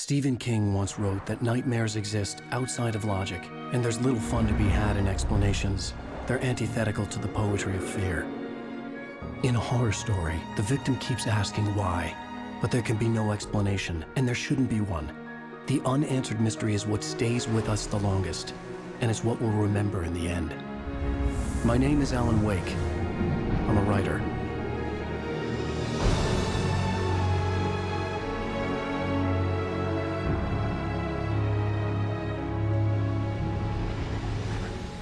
Stephen King once wrote that nightmares exist outside of logic, and there's little fun to be had in explanations. They're antithetical to the poetry of fear. In a horror story, the victim keeps asking why, but there can be no explanation, and there shouldn't be one. The unanswered mystery is what stays with us the longest, and it's what we'll remember in the end. My name is Alan Wake. I'm a writer.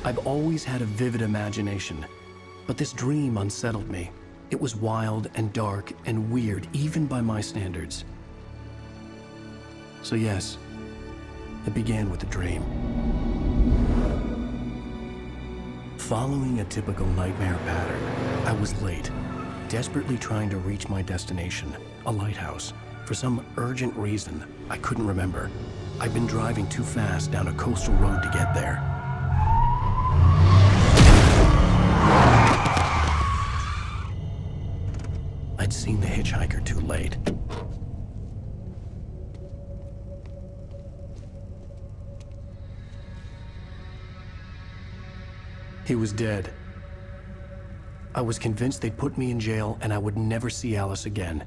I've always had a vivid imagination, but this dream unsettled me. It was wild and dark and weird, even by my standards. So yes, it began with a dream. Following a typical nightmare pattern, I was late, desperately trying to reach my destination, a lighthouse. For some urgent reason, I couldn't remember. I'd been driving too fast down a coastal road to get there. I'd seen the hitchhiker too late. He was dead. I was convinced they'd put me in jail and I would never see Alice again.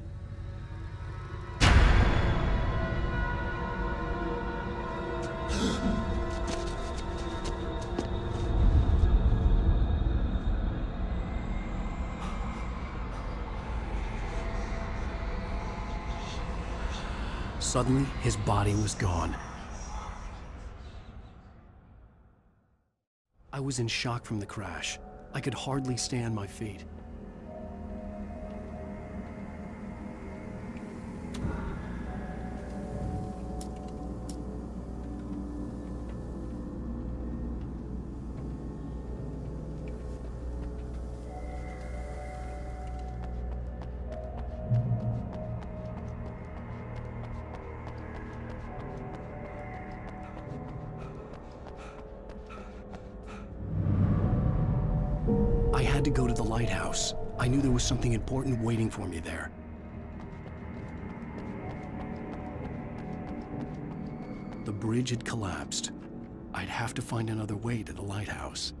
Suddenly, his body was gone. I was in shock from the crash. I could hardly stay on my feet. I had to go to the lighthouse. I knew there was something important waiting for me there. The bridge had collapsed. I'd have to find another way to the lighthouse.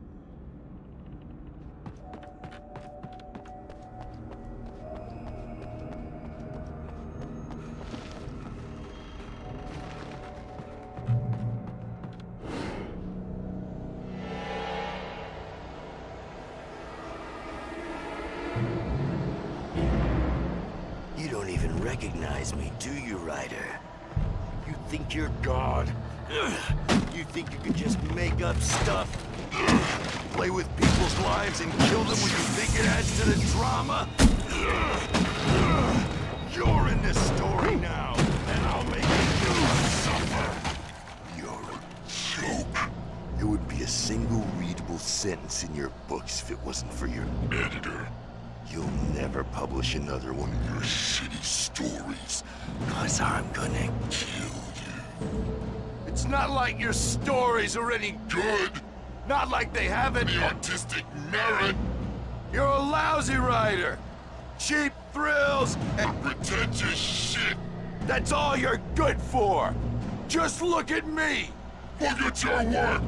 You don't even recognize me, do you, Ryder? You think you're God? You think you can just make up stuff? Play with people's lives and kill them when you think it adds to the drama? You're in this story now, and I'll make you suffer. You're a joke. It would be a single readable sentence in your books if it wasn't for your editor. You'll never publish another one of your shitty stories, 'cause I'm gonna kill you. It's not like your stories are any good. Not like they have any artistic merit. You're a lousy writer. Cheap thrills and pretentious shit. That's all you're good for. Just look at me. Look at your work.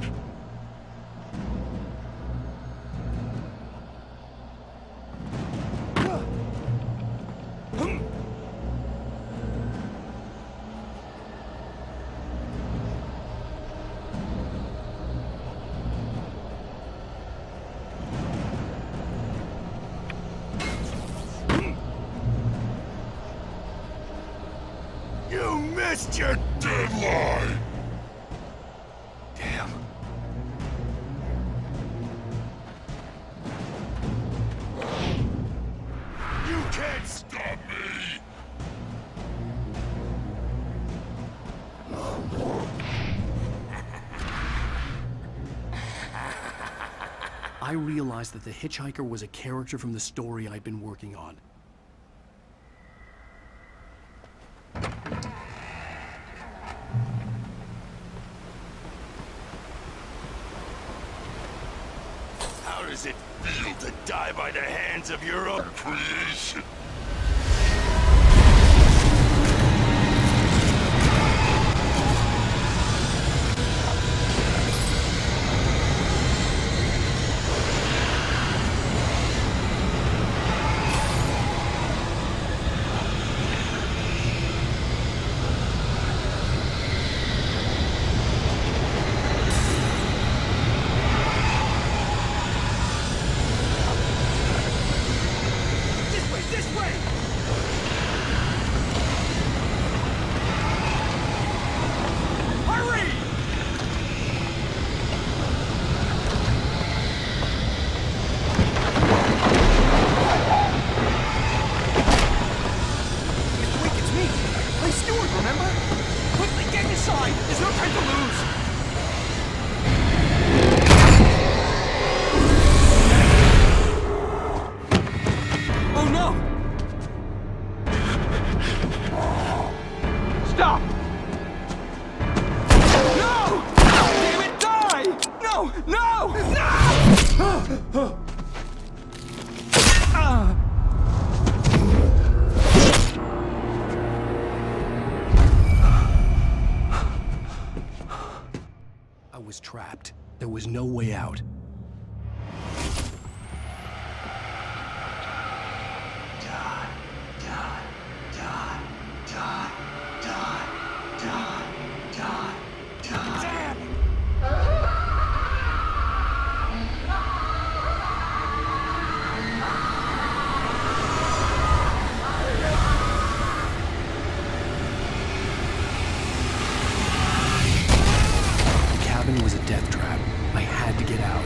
You missed your deadline! Damn. You can't stop me! I realized that the hitchhiker was a character from the story I'd been working on. How does it feel to die by the hands of your own creation? out. Was a death trap. I had to get out.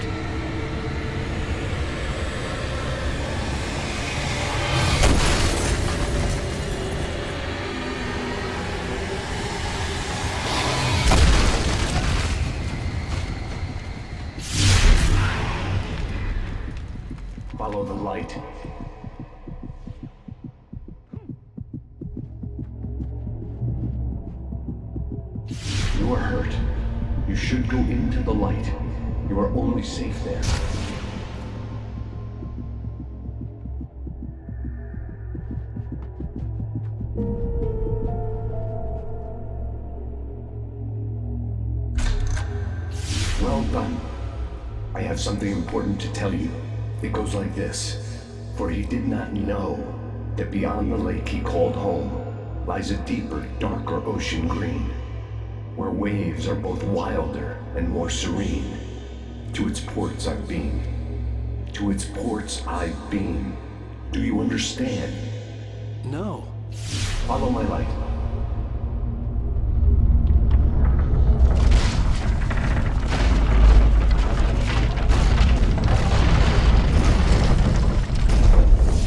Follow the light. You are hurt. You should go into the light. You are only safe there. Well done. I have something important to tell you. It goes like this. For he did not know that beyond the lake he called home lies a deeper, darker ocean green, where waves are both wilder and more serene. To its ports I've been. To its ports I've been. Do you understand? No. Follow my light.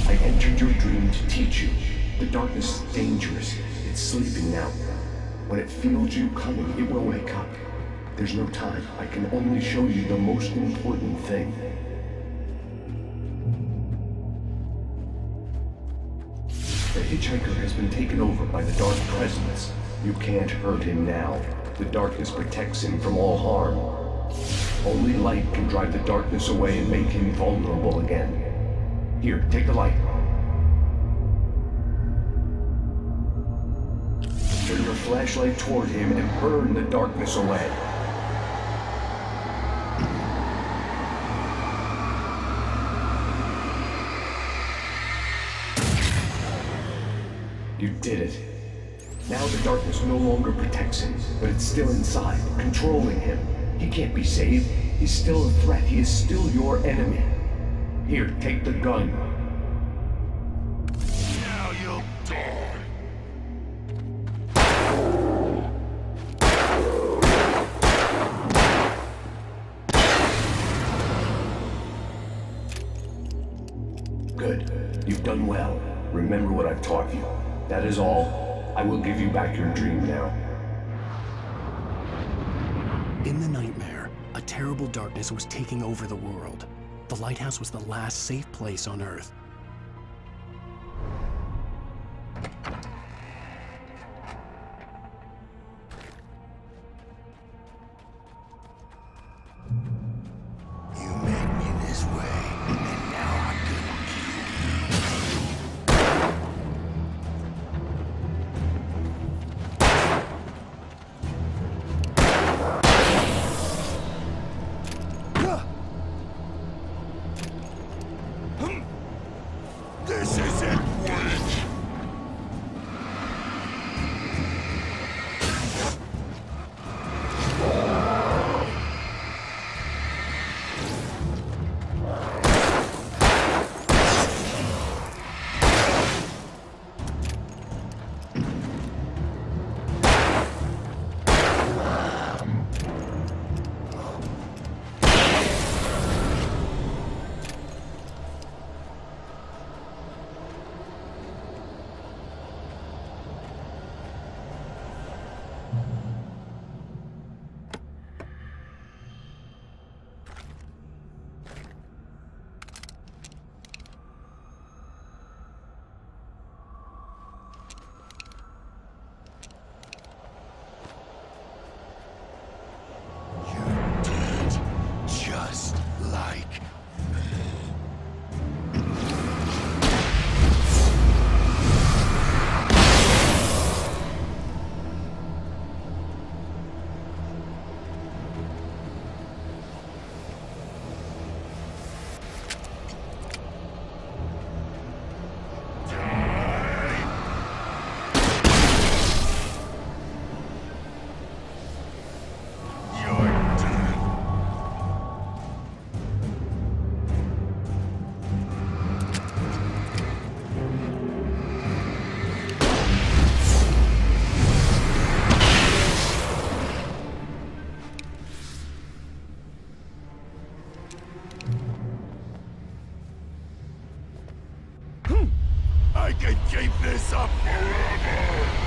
I entered your dream to teach you. The darkness is dangerous. It's sleeping now. When it feels you coming, it will wake up. There's no time. I can only show you the most important thing. The hitchhiker has been taken over by the dark presence. You can't hurt him now. The darkness protects him from all harm. Only light can drive the darkness away and make him vulnerable again. Here, take the light. Turn your flashlight toward him and burn the darkness away. You did it. Now the darkness no longer protects him, but it's still inside, controlling him. He can't be saved. He's still a threat. He is still your enemy. Here, take the gun. Now you'll die. Good. You've done well. Remember what I've taught you. That is all. I will give you back your dream now. In the nightmare, a terrible darkness was taking over the world. The lighthouse was the last safe place on Earth. You made me this way, and now I'm gonna kill you. I can keep this up forever!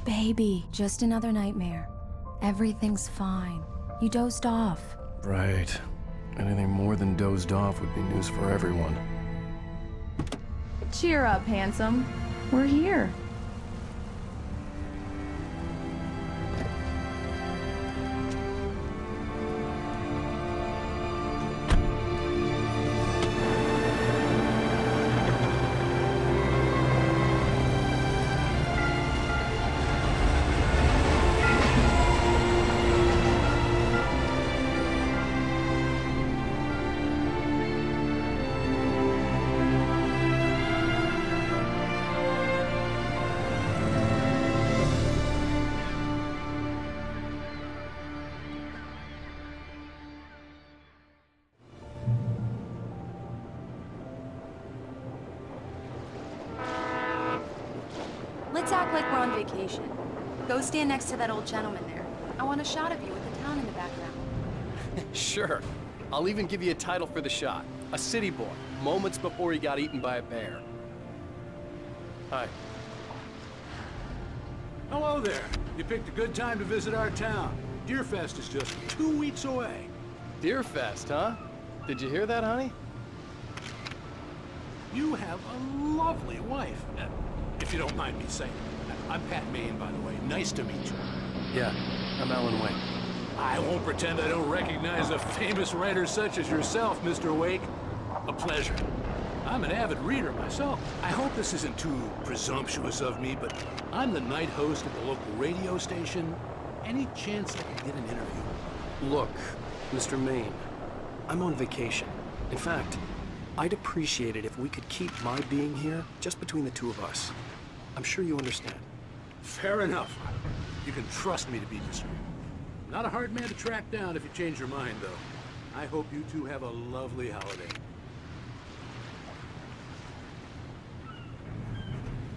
Baby, just another nightmare. Everything's fine. You dozed off. Right. Anything more than dozed off would be news for everyone. Cheer up, handsome. We're here. Let's act like we're on vacation. Go stand next to that old gentleman there. I want a shot of you with the town in the background. Sure. I'll even give you a title for the shot. A city boy, moments before he got eaten by a bear. Hi. Hello there. You picked a good time to visit our town. Deerfest is just 2 weeks away. Deerfest, huh? Did you hear that, honey? You have a lovely wife. If you don't mind me saying. I'm Pat Maine, by the way. Nice to meet you. Yeah, I'm Alan Wake. I won't pretend I don't recognize a famous writer such as yourself, Mr. Wake. A pleasure. I'm an avid reader myself. I hope this isn't too presumptuous of me, but I'm the night host at the local radio station. Any chance I can get an interview? Look, Mr. Maine, I'm on vacation. In fact, I'd appreciate it if we could keep my being here just between the two of us. I'm sure you understand. Fair enough. You can trust me to be discreet. Not a hard man to track down if you change your mind, though. I hope you two have a lovely holiday.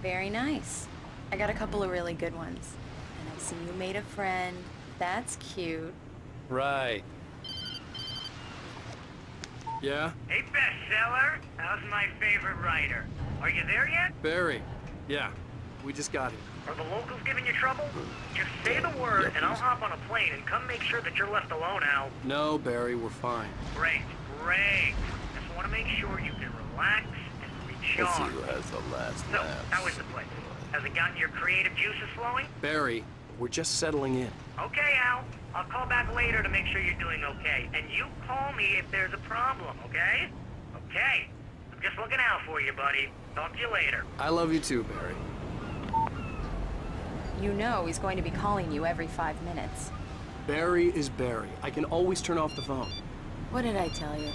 Very nice. I got a couple of really good ones. And I see you made a friend. That's cute. Right. Yeah? Hey, bestseller. How's my favorite writer? Are you there yet? Barry. Yeah. We just got here. Are the locals giving you trouble? Just say the word, and I'll hop on a plane and come make sure that you're left alone, Al. No, Barry, we're fine. Great, great. Just want to make sure you can relax and recharge. Let's see who has the last So, laugh. how is the place? Has it gotten your creative juices flowing? Barry, we're just settling in. Okay, Al. I'll call back later to make sure you're doing okay. And you call me if there's a problem, okay? Okay. I'm just looking out for you, buddy. Talk to you later. I love you too, Barry. You know he's going to be calling you every 5 minutes. Barry is Barry. I can always turn off the phone. What did I tell you?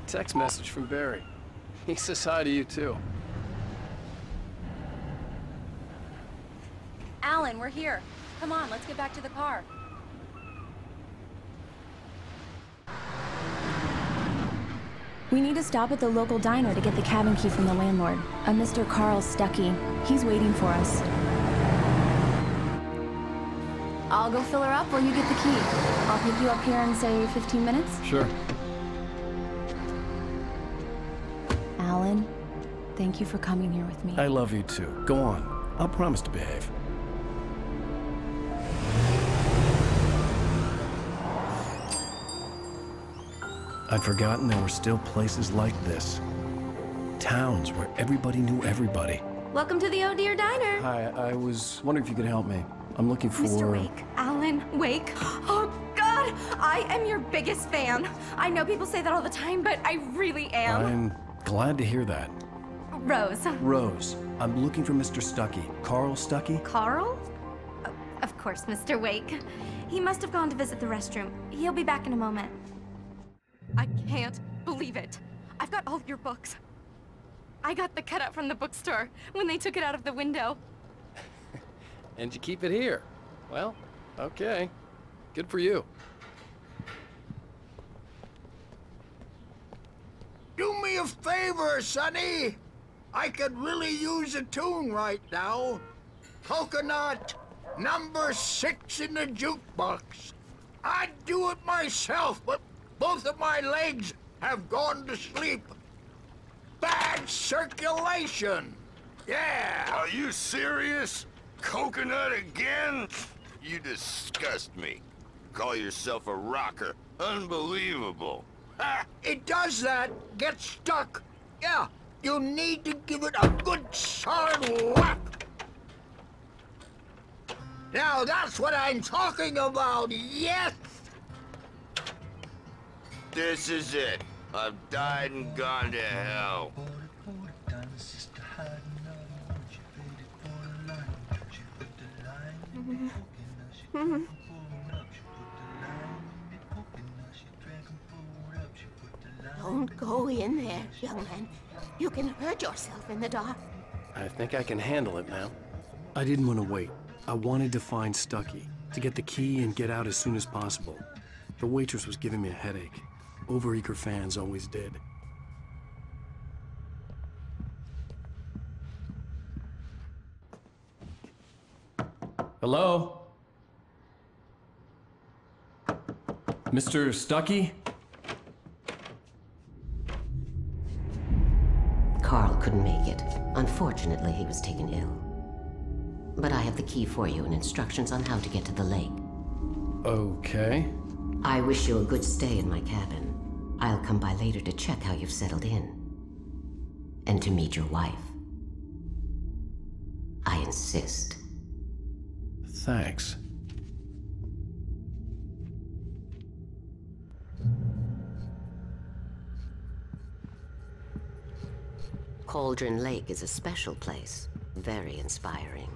Text message from Barry. He says hi to you too. Alan, we're here. Come on, let's get back to the car. We need to stop at the local diner to get the cabin key from the landlord, a Mr. Carl Stuckey. He's waiting for us. I'll go fill her up while you get the key. I'll pick you up here in, say, 15 minutes? Sure. Alan, thank you for coming here with me. I love you too. Go on. I'll promise to behave. I'd forgotten there were still places like this. Towns where everybody knew everybody. Welcome to the Oh Dear Diner. Hi, I was wondering if you could help me. I'm looking for... Mr. Wake. Alan Wake. Oh, God! I am your biggest fan. I know people say that all the time, but I really am. I'm glad to hear that. Rose. Rose, I'm looking for Mr. Stuckey. Carl Stuckey? Carl? Oh, of course, Mr. Wake. He must have gone to visit the restroom. He'll be back in a moment. I can't believe it. I've got all your books. I got the cutout from the bookstore when they took it out of the window. And you keep it here. Well, okay. Good for you. Do me a favor, Sonny. I could really use a tune right now. Coconut, number 6 in the jukebox. I'd do it myself, but both of my legs have gone to sleep. Bad circulation. Yeah. Are you serious? Coconut again? You disgust me. Call yourself a rocker. Unbelievable. Ah, it does that. Get stuck. Yeah, you need to give it a good solid whack. Now that's what I'm talking about, yes! This is it. I've died and gone to hell. Don't go in there, young man. You can hurt yourself in the dark. I think I can handle it now. I didn't want to wait. I wanted to find Stuckey, to get the key and get out as soon as possible. The waitress was giving me a headache. Overeager fans always did. Hello? Mr. Stuckey? Carl couldn't make it. Unfortunately, he was taken ill. But I have the key for you and instructions on how to get to the lake. Okay. I wish you a good stay in my cabin. I'll come by later to check how you've settled in. And to meet your wife. I insist. Thanks. Cauldron Lake is a special place. Very inspiring.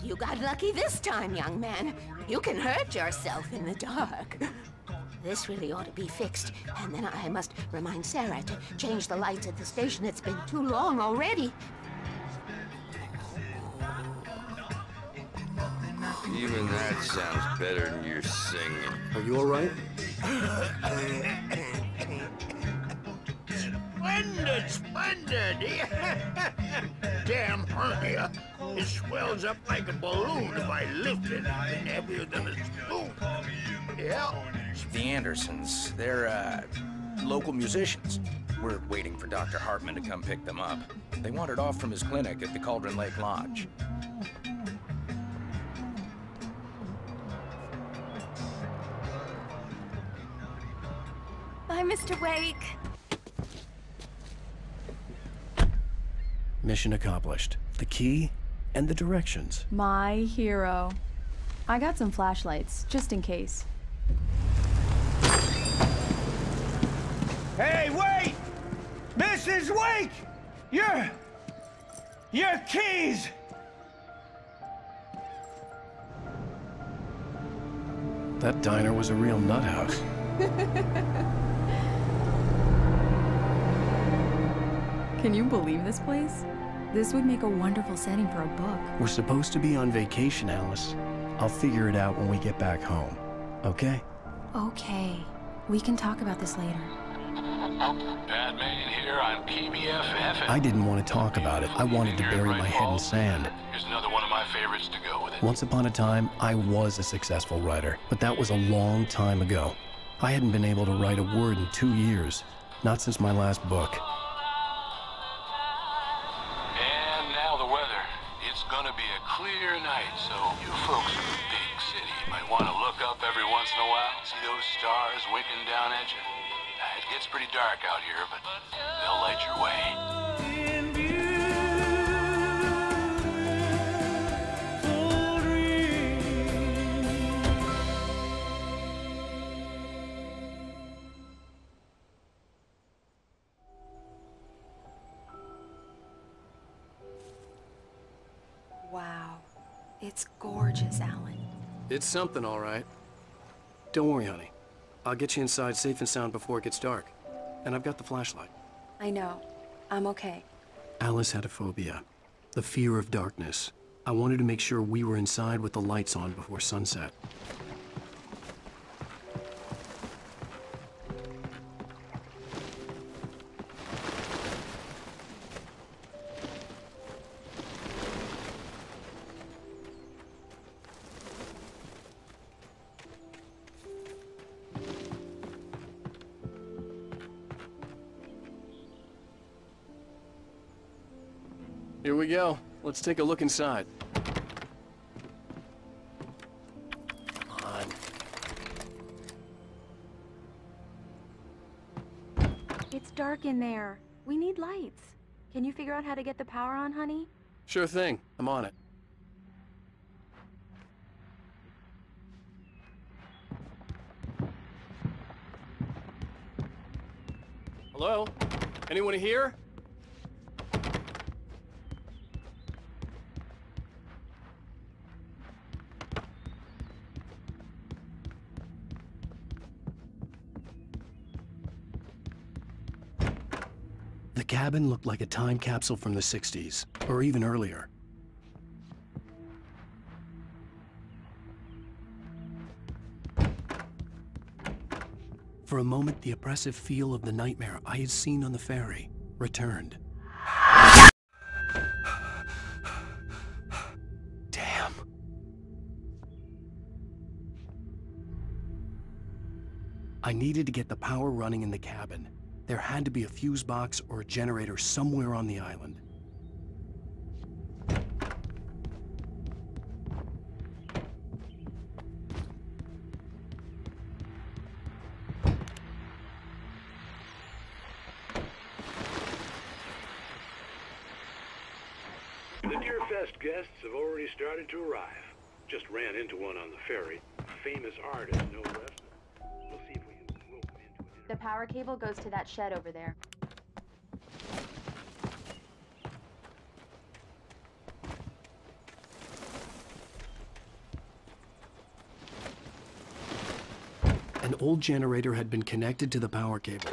You got lucky this time, young man. You can hurt yourself in the dark. This really ought to be fixed, and then I must remind Sarah to change the lights at the station. It's been too long already. Even that sounds better than your singing. Are you all right? Splendid, splendid! Damn hernia. It swells up like a balloon if I lift it. It's heavier than a spoon. Yeah. The Andersons, they're, local musicians. We're waiting for Dr. Hartman to come pick them up. They wandered off from his clinic at the Cauldron Lake Lodge. Bye, Mr. Wake. Mission accomplished. The key and the directions. My hero. I got some flashlights, just in case. Hey, wait! Mrs. Wake! Your keys! That diner was a real nut house. Can you believe this place? This would make a wonderful setting for a book. We're supposed to be on vacation, Alice. I'll figure it out when we get back home. Okay? Okay. We can talk about this later. Batman here on PBFF. I didn't want to talk about it. I wanted to bury my head in sand. Here's another one of my favorites to go with it. Once upon a time, I was a successful writer, but that was a long time ago. I hadn't been able to write a word in 2 years, not since my last book. And now the weather. It's gonna be a clear night, so you folks in the big city might want to look up every once in a while, see those stars winking down at you. It gets pretty dark out here, but they'll light your way. Wow. It's gorgeous, Alan. It's something, all right. Don't worry, honey. I'll get you inside safe and sound before it gets dark. And I've got the flashlight. I know. I'm okay. Alice had a phobia. The fear of darkness. I wanted to make sure we were inside with the lights on before sunset. Here we go. Let's take a look inside. Come on. It's dark in there. We need lights. Can you figure out how to get the power on, honey? Sure thing. I'm on it. Hello? Anyone here? The cabin looked like a time capsule from the 60s, or even earlier. For a moment, the oppressive feel of the nightmare I had seen on the ferry returned. Damn. I needed to get the power running in the cabin. There had to be a fuse box or a generator somewhere on the island. The Deerfest guests have already started to arrive. Just ran into one on the ferry. Famous artist, no less. We'll see if we can rope him into it. The power cable goes to that shed over there. An old generator had been connected to the power cable.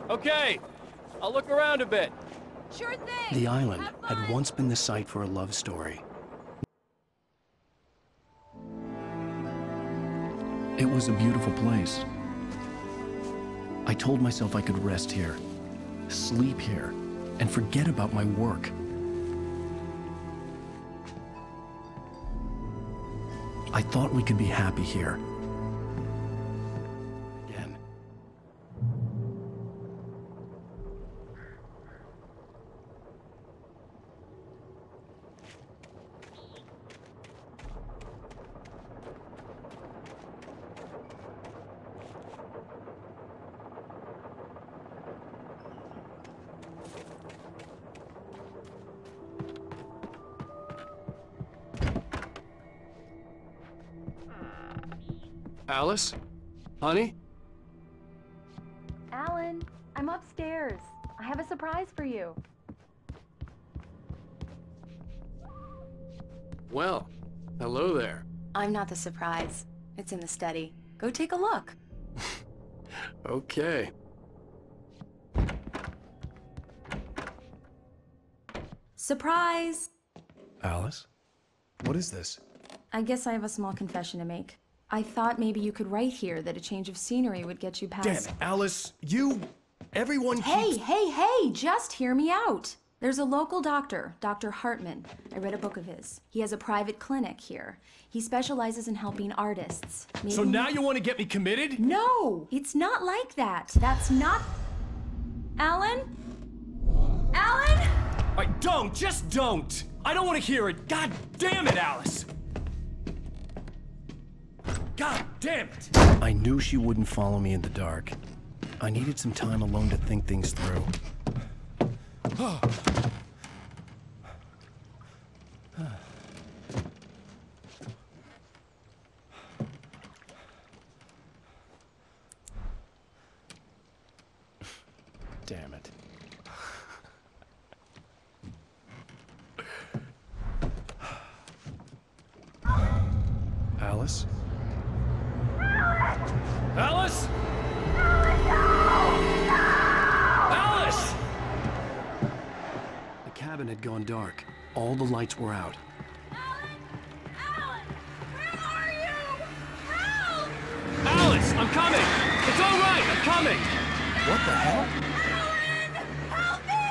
Okay, I'll look around a bit. Sure thing. The island had once been the site for a love story. It was a beautiful place. I told myself I could rest here, sleep here, and forget about my work. I thought we could be happy here. Again. Alice? Honey? Alan, I'm upstairs. I have a surprise for you. Well, hello there. I'm not the surprise. It's in the study. Go take a look. Okay. Surprise! Alice? What is this? I guess I have a small confession to make. I thought maybe you could write here that a change of scenery would get you past... Damn it, Alice, everyone keeps... Hey, just hear me out. There's a local doctor, Dr. Hartman. I read a book of his. He has a private clinic here. He specializes in helping artists. Maybe... So now you want to get me committed? No, it's not like that. That's not... Alan? Alan? Just don't! I don't want to hear it! God damn it, Alice! God damn it! I knew she wouldn't follow me in the dark. I needed some time alone to think things through. Damn it. Alice? Alice? Alice! The cabin had gone dark. All the lights were out. Alan, where are you? Help! Alice, I'm coming! It's all right, I'm coming! What the hell? Alan, help me!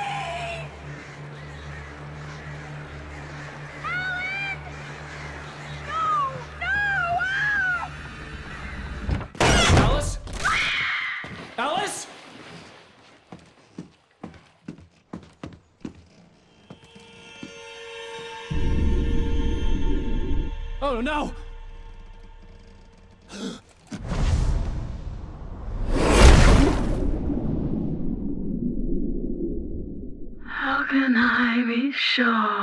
Alan! No! Alice? Alice? Oh no! How can I be sure?